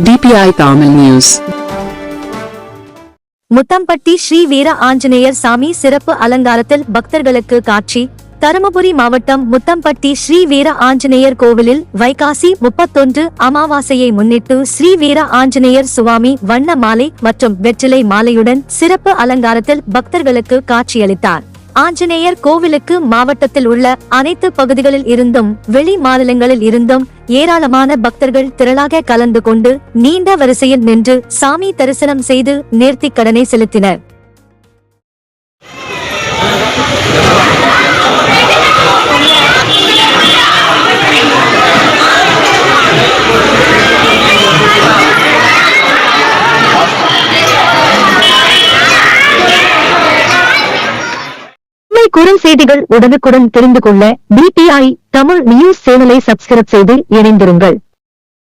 DPI Tamil News. Muthampatti Sri வீர ஆஞ்சநேயர் சாமி சிறப்பு அலங்காரத்தில் பக்தர்களுக்கு காட்சி. தருமபுரி மாவட்டம் முத்தம்பட்டி ஸ்ரீ வீர ஆஞ்சநேயர் கோவிலில் வைகாசி 31 அமாவாசையை முன்னிட்டு ஸ்ரீ வீர ஆஞ்சநேயர் சுவாமி வண்ண மாலை மற்றும் வெற்றிலை மாலையுடன் சிறப்பு அலங்காரத்தில் பக்தர்களுக்கு காட்சியளித்தார். ஆஞ்சநேயர் கோவிலுக்கு மாவட்டத்தில் உள்ள அனைத்து பகுதிகளில் இருந்தும் வெளி மாநிலங்களில் இருந்தும் ஏராளமான பக்தர்கள் திரளாக கலந்து கொண்டு நீண்ட வரிசையில் நின்று சாமி தரிசனம் செய்து நேர்த்திக் கடனை செலுத்தினர். குறுஞ்செய்திகள் உடனுக்குடன் தெரிந்து கொள்ள DPI தமிழ் நியூஸ் சேனலை சப்ஸ்கிரைப் செய்து இணைந்திருங்கள்.